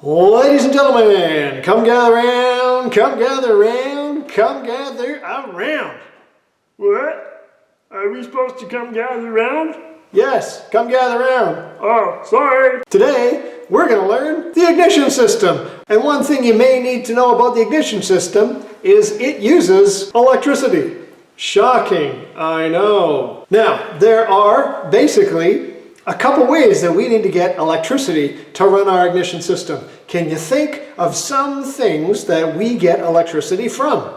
Ladies and gentlemen, come gather round, come gather round, come gather around. What? Are we supposed to come gather around? Yes, come gather round. Oh, sorry. Today, we're going to learn the ignition system. And one thing you may need to know about the ignition system is it uses electricity. Shocking, I know. Now, there are basically a couple ways that we need to get electricity to run our ignition system. Can you think of some things that we get electricity from?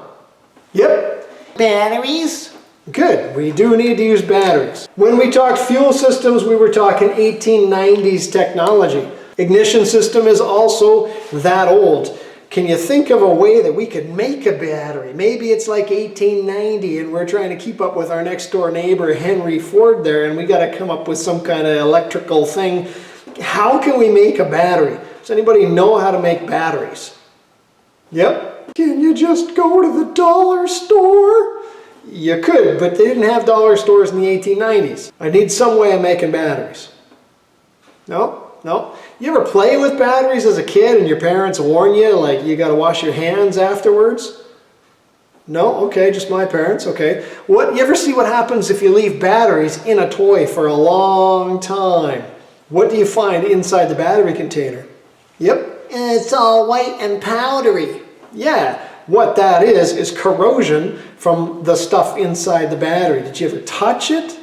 Yep. Batteries? Good, we do need to use batteries. When we talked fuel systems, we were talking 1890s technology. Ignition system is also that old. Can you think of a way that we could make a battery? Maybe it's like 1890 and we're trying to keep up with our next door neighbor Henry Ford there, and we got to come up with some kind of electrical thing. How can we make a battery? Does anybody know how to make batteries? Yep. Can you just go to the dollar store? You could, but they didn't have dollar stores in the 1890s. I need some way of making batteries. No? No? You ever play with batteries as a kid and your parents warn you, like you got to wash your hands afterwards? No? Okay, just my parents. Okay. You ever see what happens if you leave batteries in a toy for a long time? What do you find inside the battery container? Yep. It's all white and powdery. Yeah. What that is corrosion from the stuff inside the battery. Did you ever touch it?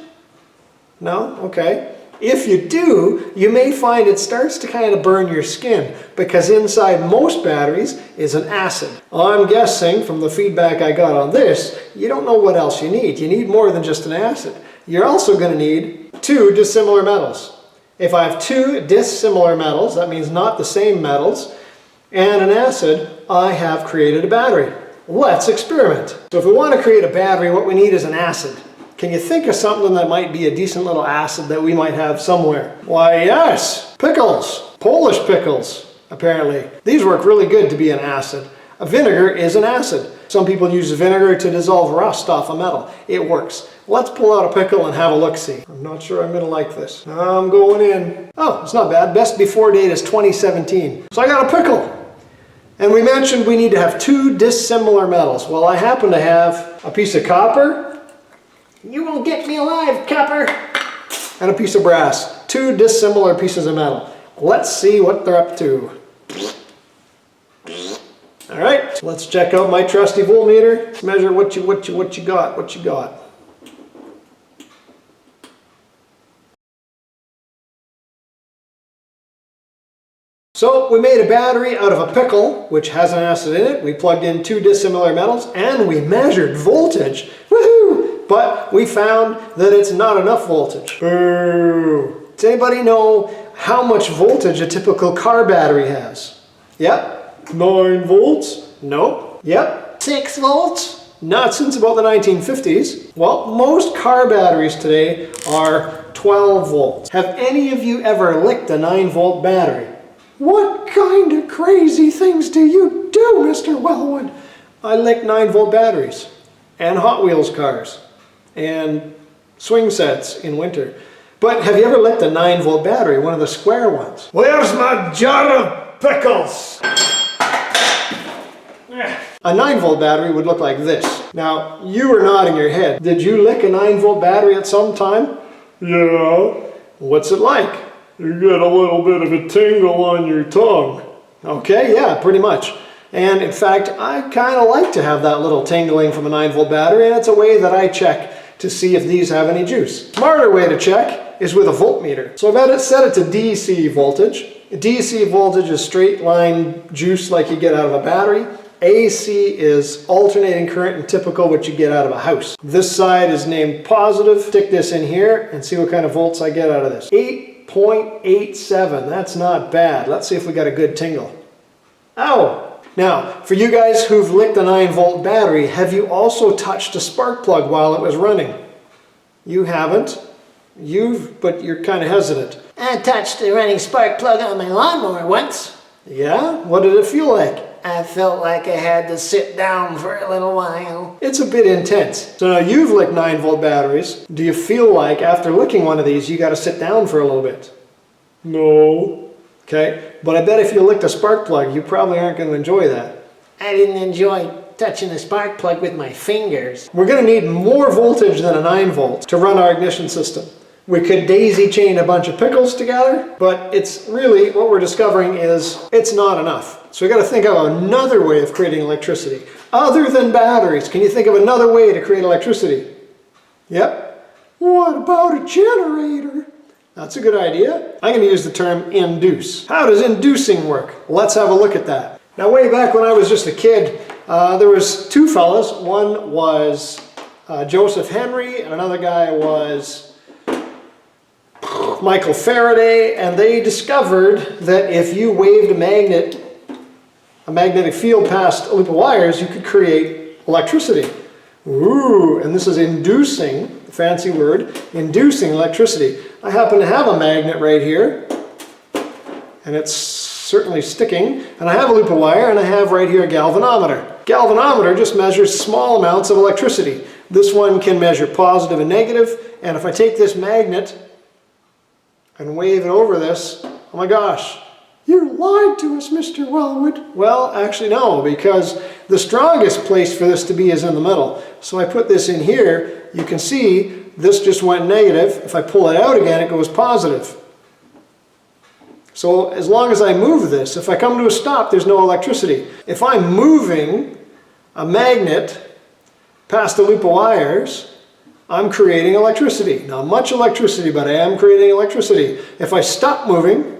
No? Okay. If you do, you may find it starts to kind of burn your skin because inside most batteries is an acid. I'm guessing from the feedback I got on this, you don't know what else you need. You need more than just an acid. You're also going to need two dissimilar metals. If I have two dissimilar metals, that means not the same metals, and an acid, I have created a battery. Let's experiment. So if we want to create a battery, what we need is an acid. Can you think of something that might be a decent little acid that we might have somewhere? Why, yes, pickles. Polish pickles, apparently. These work really good to be an acid. A vinegar is an acid. Some people use vinegar to dissolve rust off a metal. It works. Let's pull out a pickle and have a look-see. I'm not sure I'm going to like this. I'm going in. Oh, it's not bad. Best before date is 2017. So I got a pickle. And we mentioned we need to have two dissimilar metals. Well, I happen to have a piece of copper. You won't get me alive, copper! And a piece of brass. Two dissimilar pieces of metal. Let's see what they're up to. Alright, let's check out my trusty voltmeter. Let's measure what you got. So we made a battery out of a pickle, which has an acid in it. We plugged in two dissimilar metals and we measured voltage. Woohoo! But we found that it's not enough voltage. Boo! Does anybody know how much voltage a typical car battery has? Yep. 9 volts? Nope. Yep. 6 volts? Not since about the 1950s. Well, most car batteries today are 12 volts. Have any of you ever licked a 9-volt battery? What kind of crazy things do you do, Mr. Wellwood? I lick 9-volt batteries and Hot Wheels cars and swing sets in winter. But have you ever licked a 9-volt battery, one of the square ones? Where's my jar of pickles? A 9-volt battery would look like this. Now, you were nodding your head. Did you lick a 9-volt battery at some time? Yeah. What's it like? You get a little bit of a tingle on your tongue. Okay, yeah, pretty much. And in fact, I kind of like to have that little tingling from a 9-volt battery, and it's a way that I check to see if these have any juice. Smarter way to check is with a voltmeter. So I've set it to DC voltage. DC voltage is straight line juice like you get out of a battery. AC is alternating current and typical what you get out of a house. This side is named positive. Stick this in here and see what kind of volts I get out of this. 8.87, that's not bad. Let's see if we got a good tingle. Ow! Now, for you guys who've licked a 9-volt battery, have you also touched a spark plug while it was running? You haven't. But you're kind of hesitant. I touched a running spark plug on my lawnmower once. Yeah? What did it feel like? I felt like I had to sit down for a little while. It's a bit intense. So now you've licked 9-volt batteries. Do you feel like after licking one of these, you got to sit down for a little bit? No. Okay, But I bet if you licked a spark plug, you probably aren't going to enjoy that. I didn't enjoy touching the spark plug with my fingers. We're going to need more voltage than a 9 volt to run our ignition system. We could daisy chain a bunch of pickles together, but it's really, what we're discovering is it's not enough. So we got to think of another way of creating electricity. Other than batteries, can you think of another way to create electricity? Yep. What about a generator? That's a good idea. I'm going to use the term induce. How does inducing work? Let's have a look at that. Now, way back when I was just a kid, there was two fellas. One was Joseph Henry, and another guy was Michael Faraday, and they discovered that if you waved a magnetic field past a loop of wires, you could create electricity. Ooh, and this is inducing, fancy word, inducing electricity. I happen to have a magnet right here, and it's certainly sticking, and I have a loop of wire, and I have right here a galvanometer. Galvanometer just measures small amounts of electricity. This one can measure positive and negative, and if I take this magnet and wave it over this, oh my gosh, you lied to us, Mr. Wellwood. Well, actually no, because the strongest place for this to be is in the middle. So I put this in here, you can see this just went negative. If I pull it out again, it goes positive. So as long as I move this, if I come to a stop, there's no electricity. If I'm moving a magnet past a loop of wires, I'm creating electricity. Not much electricity, but I am creating electricity. If I stop moving,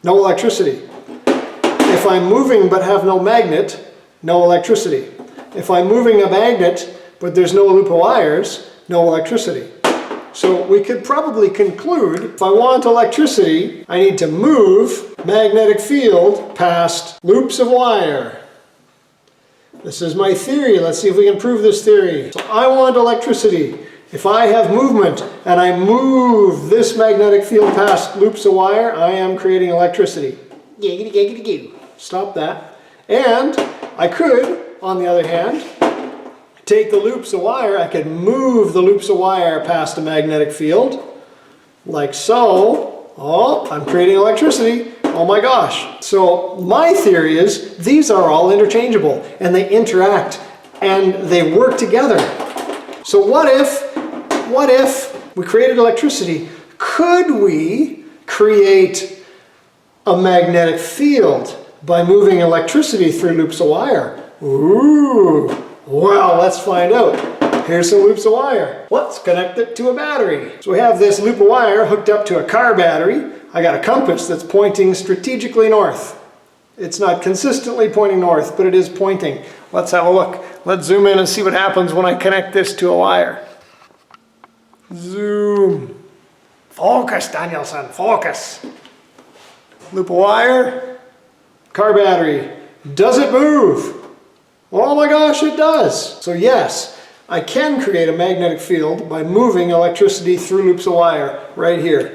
no electricity. If I'm moving but have no magnet, no electricity. If I'm moving a magnet but there's no loop of wires, no electricity. So we could probably conclude, if I want electricity, I need to move magnetic field past loops of wire. This is my theory. Let's see if we can prove this theory. So I want electricity. If I have movement and I move this magnetic field past loops of wire, I am creating electricity. Giggity, giggity, goo. Stop that. And I could, on the other hand, take the loops of wire, I could move the loops of wire past a magnetic field, like so. Oh, I'm creating electricity. Oh my gosh. So my theory is these are all interchangeable and they interact and they work together. So what if we created electricity? Could we create a magnetic field by moving electricity through loops of wire? Ooh, well, let's find out. Here's some loops of wire. Let's connect it to a battery. So we have this loop of wire hooked up to a car battery. I got a compass that's pointing strategically north. It's not consistently pointing north, but it is pointing. Let's have a look. Let's zoom in and see what happens when I connect this to a wire. Zoom. Focus, Danielson, focus. Loop of wire, car battery. Does it move? Oh my gosh, it does. So yes, I can create a magnetic field by moving electricity through loops of wire right here.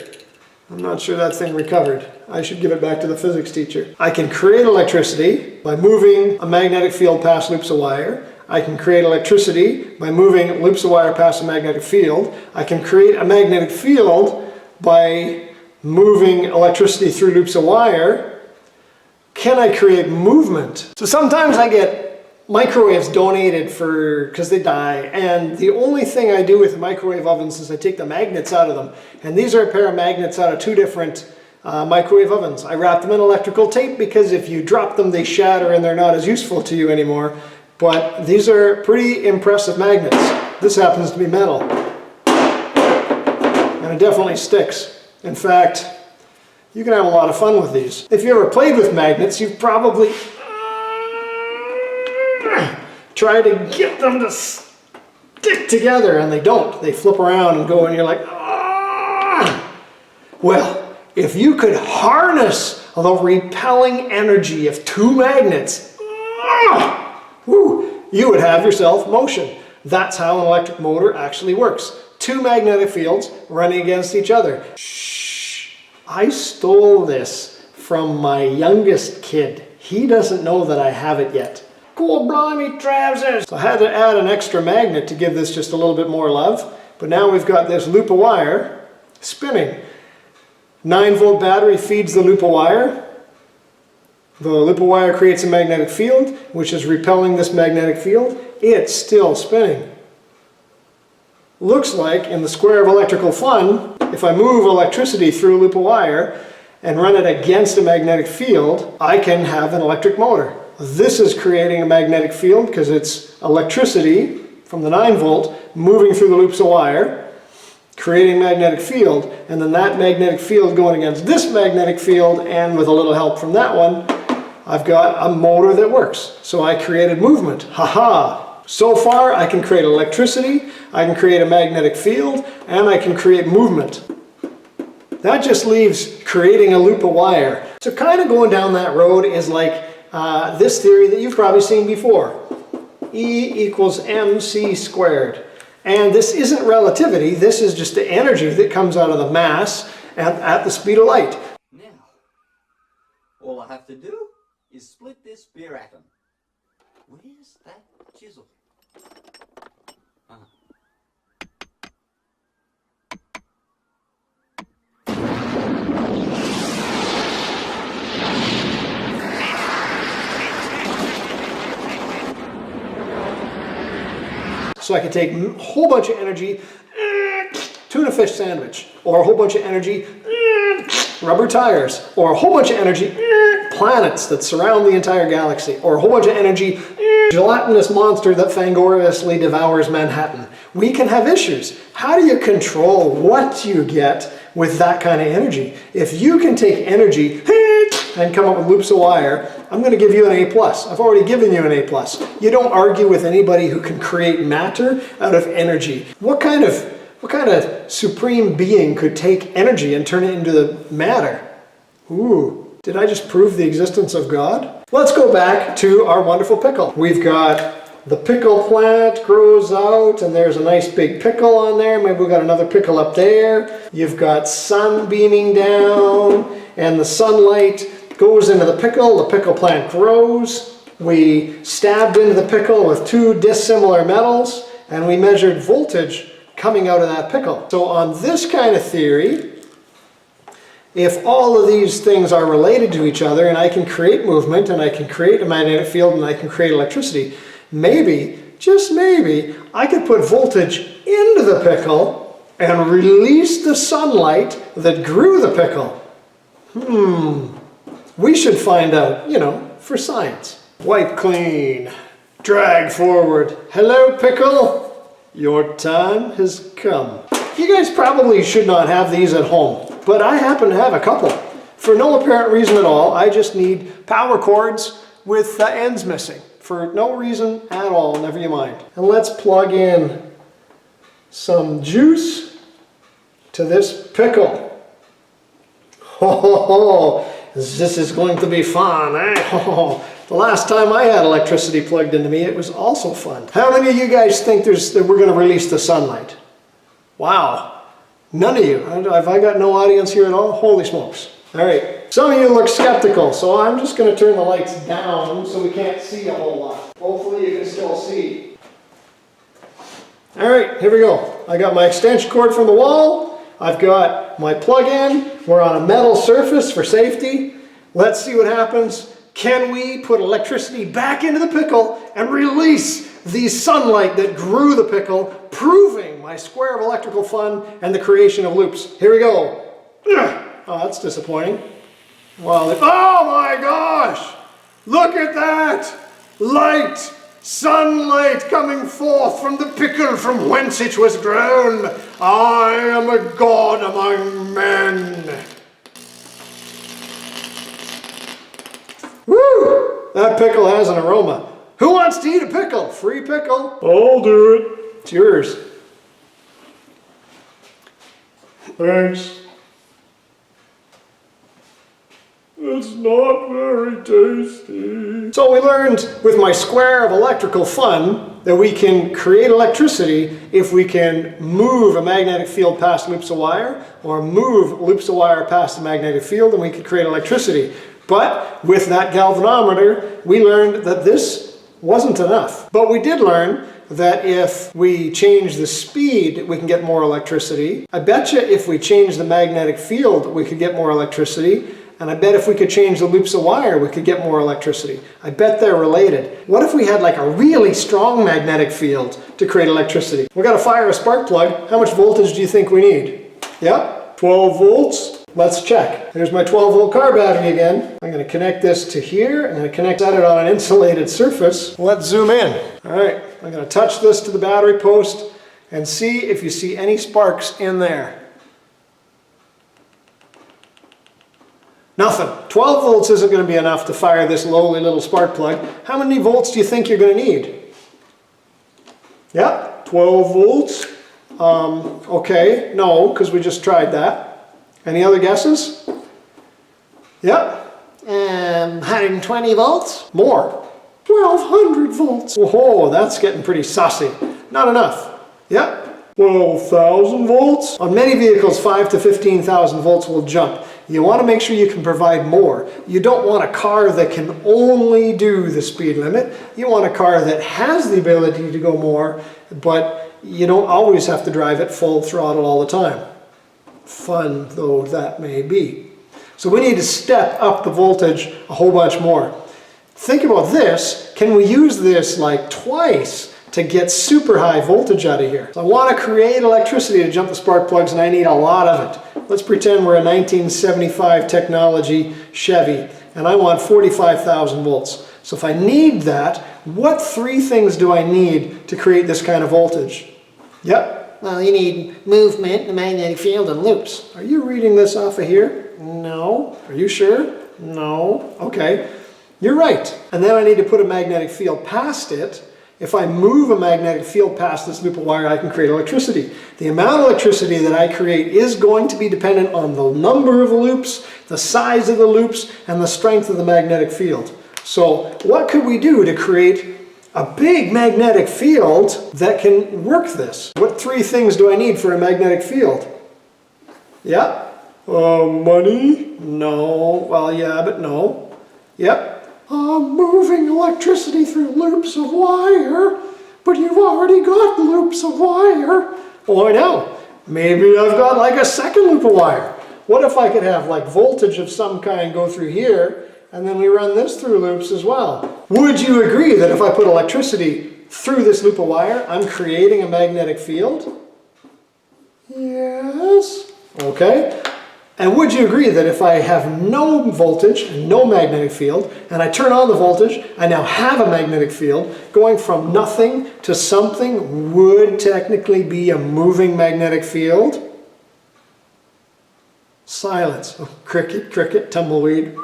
I'm not sure that thing recovered. I should give it back to the physics teacher. I can create electricity by moving a magnetic field past loops of wire. I can create electricity by moving loops of wire past a magnetic field. I can create a magnetic field by moving electricity through loops of wire. Can I create movement? So sometimes I get microwaves donated because they die, and the only thing I do with microwave ovens is I take the magnets out of them, and these are a pair of magnets out of two different microwave ovens. I wrap them in electrical tape because if you drop them they shatter and they're not as useful to you anymore, but these are pretty impressive magnets. This happens to be metal, and it definitely sticks. In fact, you can have a lot of fun with these. If you ever played with magnets, you've probably try to get them to stick together, and they don't. They flip around and go, and you're like, ah! Well, if you could harness the repelling energy of two magnets, you would have yourself motion. That's how an electric motor actually works. Two magnetic fields running against each other. Shh! I stole this from my youngest kid. He doesn't know that I have it yet. Cool, blimey, trousers. So I had to add an extra magnet to give this just a little bit more love. But now we've got this loop of wire spinning. 9-volt battery feeds the loop of wire. The loop of wire creates a magnetic field, which is repelling this magnetic field. It's still spinning. Looks like in the square of electrical fun, if I move electricity through a loop of wire and run it against a magnetic field, I can have an electric motor. This is creating a magnetic field because it's electricity from the 9 volt moving through the loops of wire, creating magnetic field, and then that magnetic field going against this magnetic field, and with a little help from that one, I've got a motor that works. So I created movement. Haha! So far I can create electricity, I can create a magnetic field, and I can create movement. That just leaves creating a loop of wire. So kind of going down that road is like this theory that you've probably seen before. E equals mc squared. And this isn't relativity, this is just the energy that comes out of the mass at the speed of light. Now, all I have to do is split this beer atom. Where's that chisel? So I can take a whole bunch of energy, tuna fish sandwich, or a whole bunch of energy, rubber tires, or a whole bunch of energy, planets that surround the entire galaxy, or a whole bunch of energy, gelatinous monster that fangoriously devours Manhattan. We can have issues. How do you control what you get with that kind of energy? If you can take energy and come up with loops of wire, I'm going to give you an A+. I've already given you an A+. You don't argue with anybody who can create matter out of energy. What kind of supreme being could take energy and turn it into the matter? Ooh, did I just prove the existence of God? Let's go back to our wonderful pickle. We've got the pickle plant grows out and there's a nice big pickle on there. Maybe we've got another pickle up there. You've got sun beaming down and the sunlight goes into the pickle plant grows. We stabbed into the pickle with 2 dissimilar metals and we measured voltage coming out of that pickle. So on this kind of theory, if all of these things are related to each other and I can create movement and I can create a magnetic field and I can create electricity, maybe, just maybe, I could put voltage into the pickle and release the sunlight that grew the pickle. We should find out, you know, for science. Wipe clean, drag forward. Hello, pickle. Your time has come. You guys probably should not have these at home, but I happen to have a couple. For no apparent reason at all, I just need power cords with the ends missing. For no reason at all, never you mind. And let's plug in some juice to this pickle. Ho, this is going to be fun, eh? The last time I had electricity plugged into me, it was also fun. How many of you guys think that we're going to release the sunlight? Wow. None of you. Have I got no audience here at all? Holy smokes. All right. Some of you look skeptical, so I'm just going to turn the lights down so we can't see a whole lot. Hopefully you can still see. All right, here we go. I got my extension cord from the wall. I've got my plug-in. We're on a metal surface for safety. Let's see what happens. Can we put electricity back into the pickle and release the sunlight that grew the pickle, proving my square of electrical fun and the creation of loops? Here we go. Oh, that's disappointing. Well, oh my gosh! Look at that! Light! Sunlight coming forth from the pickle from whence it was grown. I am a god among men. Woo! That pickle has an aroma. Who wants to eat a pickle? Free pickle. I'll do it. It's yours. Thanks. It's not very tasty. So we learned with my square of electrical fun that we can create electricity if we can move a magnetic field past loops of wire, or move loops of wire past a magnetic field, and we could create electricity. But with that galvanometer, we learned that this wasn't enough. But we did learn that if we change the speed, we can get more electricity. I bet you if we change the magnetic field, we could get more electricity. and I bet if we could change the loops of wire, we could get more electricity. I bet they're related. What if we had like a really strong magnetic field to create electricity? We've got to fire a spark plug. How much voltage do you think we need? Yeah, 12 volts. Let's check. There's my 12 volt car battery again. I'm going to connect this to here. I'm going to connect it on an insulated surface. Let's zoom in. All right, I'm going to touch this to the battery post and see if you see any sparks in there. Nothing. 12 volts isn't going to be enough to fire this lowly little spark plug. How many volts do you think you're going to need? Yeah, 12 volts. Okay, no, because we just tried that. Any other guesses? Yeah? 120 volts? More. 1200 volts. Whoa, that's getting pretty saucy. Not enough. Yeah? 12,000 volts. On many vehicles, 5 to 15,000 volts will jump. You want to make sure you can provide more. You don't want a car that can only do the speed limit. You want a car that has the ability to go more, but you don't always have to drive it full throttle all the time. Fun though that may be. So we need to step up the voltage a whole bunch more. Think about this. Can we use this like twice to get super high voltage out of here? So I want to create electricity to jump the spark plugs, and I need a lot of it. Let's pretend we're a 1975 technology Chevy, and I want 45,000 volts. So if I need that, what three things do I need to create this kind of voltage? Yep. Well, you need movement, the magnetic field, and loops. Are you reading this off of here? No. Are you sure? No. Okay. You're right. And then I need to put a magnetic field past it. If I move a magnetic field past this loop of wire, I can create electricity. The amount of electricity that I create is going to be dependent on the number of loops, the size of the loops, and the strength of the magnetic field. So what could we do to create a big magnetic field that can work this? What three things do I need for a magnetic field? Yeah? Money? No. Well, yeah, but no. Yep. Moving electricity through loops of wire. But you've already got loops of wire. Oh, I know. Maybe I've got like a second loop of wire. What if I could have like voltage of some kind go through here, and then we run this through loops as well? Would you agree that if I put electricity through this loop of wire, I'm creating a magnetic field? Yes. Okay. And would you agree that if I have no voltage and no magnetic field, and I turn on the voltage, I now have a magnetic field, going from nothing to something would technically be a moving magnetic field? Silence. Oh, cricket, cricket, tumbleweed.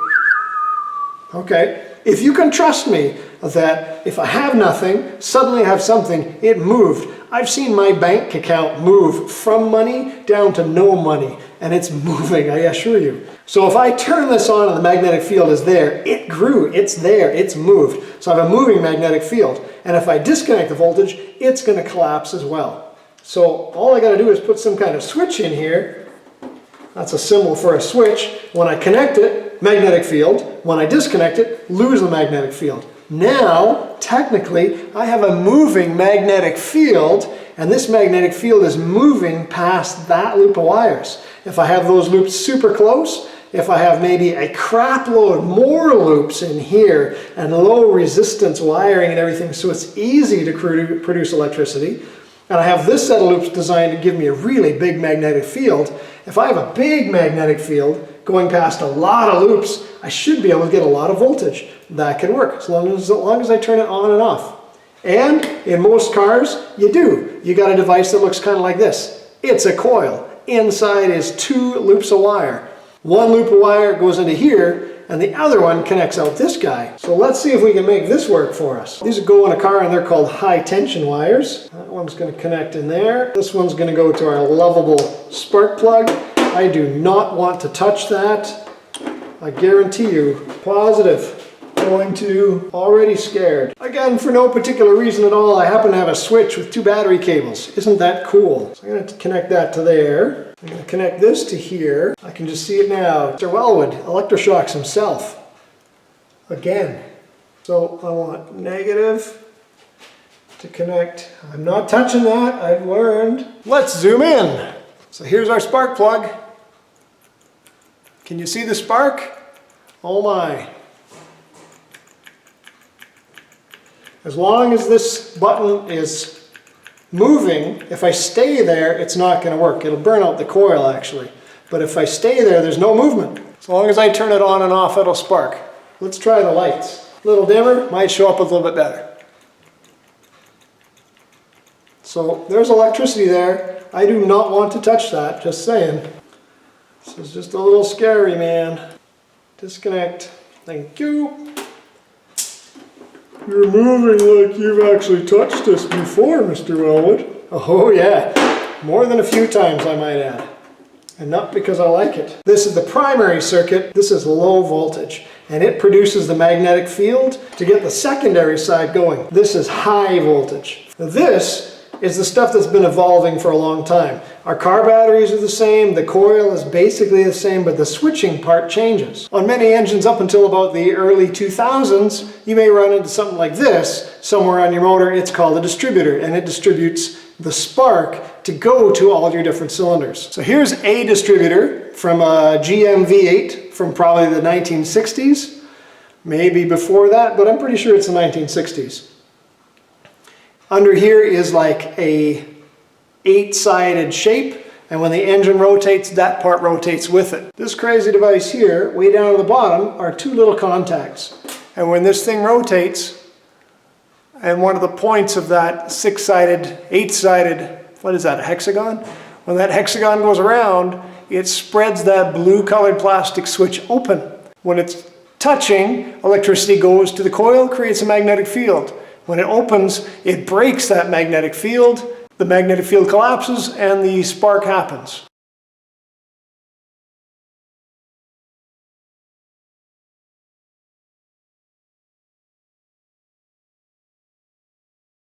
Okay. If you can trust me that if I have nothing, suddenly I have something, it moved. I've seen my bank account move from money down to no money, and it's moving, I assure you. So if I turn this on and the magnetic field is there, it grew, it's there, it's moved. So I have a moving magnetic field. And if I disconnect the voltage, it's going to collapse as well. So all I got to do is put some kind of switch in here. That's a symbol for a switch. When I connect it, magnetic field. When I disconnect it, lose the magnetic field. Now, technically, I have a moving magnetic field, and this magnetic field is moving past that loop of wires. If I have those loops super close, if I have maybe a crap load more loops in here and low resistance wiring and everything, so it's easy to produce electricity, and I have this set of loops designed to give me a really big magnetic field, if I have a big magnetic field going past a lot of loops, I should be able to get a lot of voltage. That can work as long as I turn it on and off. And in most cars, you do. You got a device that looks kind of like this. It's a coil. Inside is two loops of wire. One loop of wire goes into here, and the other one connects out this guy. So let's see if we can make this work for us. These go in a car, and they're called high tension wires. That one's going to connect in there. This one's going to go to our lovable spark plug. I do not want to touch that. I guarantee you, positive. Going to, already scared. Again, for no particular reason at all, I happen to have a switch with two battery cables. Isn't that cool? So I'm going to connect that to there. I'm going to connect this to here. I can just see it now. Mr. Wellwood electroshocks himself. Again. So I want negative to connect. I'm not touching that, I've learned. Let's zoom in. So here's our spark plug. Can you see the spark? Oh my. As long as this button is moving, if I stay there, it's not going to work. It'll burn out the coil actually. But if I stay there, there's no movement. As long as I turn it on and off, it'll spark. Let's try the lights. A little dimmer, might show up a little bit better. So there's electricity there. I do not want to touch that, just saying. This is just a little scary, man. Disconnect. Thank you. You're moving like you've actually touched this before, Mr. Wellwood. Oh yeah, more than a few times I might add. And not because I like it. This is the primary circuit. This is low voltage. And it produces the magnetic field to get the secondary side going. This is high voltage. Now this is the stuff that's been evolving for a long time. Our car batteries are the same, the coil is basically the same, but the switching part changes. On many engines up until about the early 2000s, you may run into something like this somewhere on your motor. It's called a distributor, and it distributes the spark to go to all your different cylinders. So here's a distributor from a GM V8 from probably the 1960s, maybe before that, but I'm pretty sure it's the 1960s. Under here is like a 8-sided shape, and when the engine rotates, that part rotates with it. This crazy device here, way down at the bottom, are 2 little contacts. And when this thing rotates, and one of the points of that 6-sided, 8-sided, what is that, a hexagon? When that hexagon goes around, it spreads that blue colored plastic switch open. When it's touching, electricity goes to the coil, creates a magnetic field. When it opens, it breaks that magnetic field, the magnetic field collapses, and the spark happens.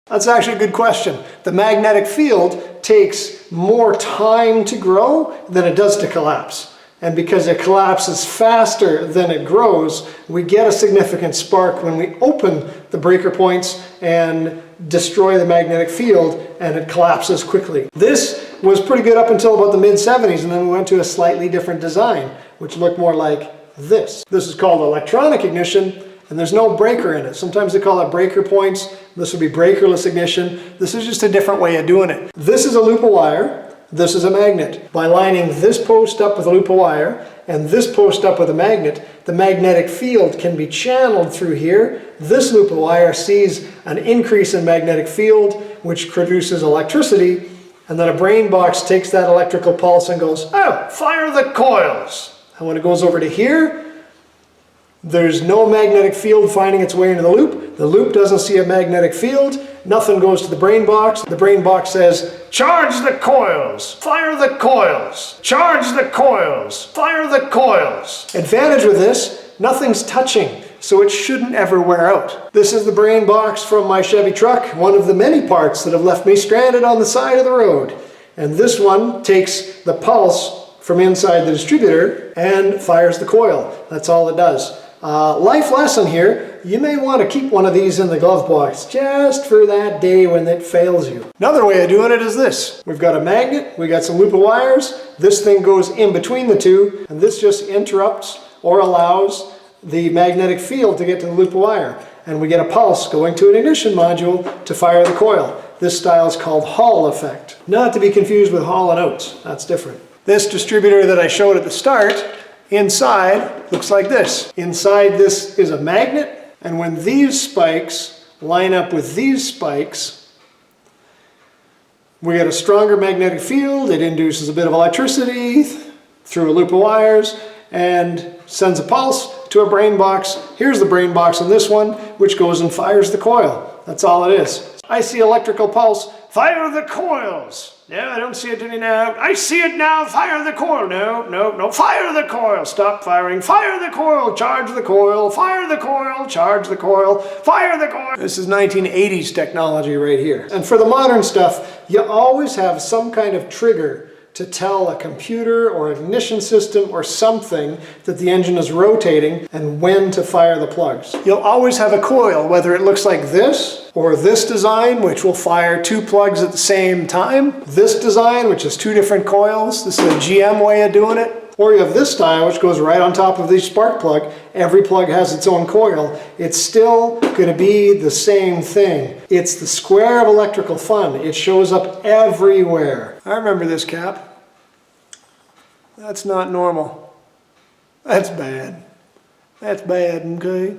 That's actually a good question. The magnetic field takes more time to grow than it does to collapse. And because it collapses faster than it grows, we get a significant spark when we open the breaker points and destroy the magnetic field, and it collapses quickly. This was pretty good up until about the mid-70s, and then we went to a slightly different design, which looked more like this. This is called electronic ignition, and there's no breaker in it. Sometimes they call it breaker points. This would be breakerless ignition. This is just a different way of doing it. This is a loop of wire. This is a magnet. By lining this post up with a loop of wire and this post up with a magnet, the magnetic field can be channeled through here. This loop of wire sees an increase in magnetic field, which produces electricity, and then a brain box takes that electrical pulse and goes, oh, fire the coils. And when it goes over to here, there's no magnetic field finding its way into the loop. The loop doesn't see a magnetic field. Nothing goes to the brain box. The brain box says, charge the coils, fire the coils, charge the coils, fire the coils. Advantage with this, nothing's touching, so it shouldn't ever wear out. This is the brain box from my Chevy truck, one of the many parts that have left me stranded on the side of the road. And this one takes the pulse from inside the distributor and fires the coil. That's all it does. Life lesson here, you may want to keep one of these in the glove box just for that day when it fails you. Another way of doing it is this. We've got a magnet, we got some loop of wires, this thing goes in between the two, and this just interrupts or allows the magnetic field to get to the loop of wire. And we get a pulse going to an ignition module to fire the coil. This style is called Hall effect. Not to be confused with Hall and Oates, that's different. This distributor that I showed at the start, inside looks like this. Inside this is a magnet, and when these spikes line up with these spikes, we get a stronger magnetic field. It induces a bit of electricity through a loop of wires and sends a pulse to a brain box. Here's the brain box on this one, which goes and fires the coil. That's all it is. I see electrical pulse, fire the coils. No, I don't see it now. I see it now, fire the coil. No, fire the coil. Stop firing, fire the coil, charge the coil, fire the coil, charge the coil, fire the coil. This is 1980s technology right here. And for the modern stuff, you always have some kind of trigger to tell a computer or ignition system or something that the engine is rotating and when to fire the plugs. You'll always have a coil, whether it looks like this or this design, which will fire 2 plugs at the same time. This design, which is 2 different coils. This is a GM way of doing it. Or you have this style, which goes right on top of the spark plug. Every plug has its own coil. It's still going to be the same thing. It's the square of electrical fun. It shows up everywhere. I remember this, Cap. That's not normal. That's bad. That's bad, okay?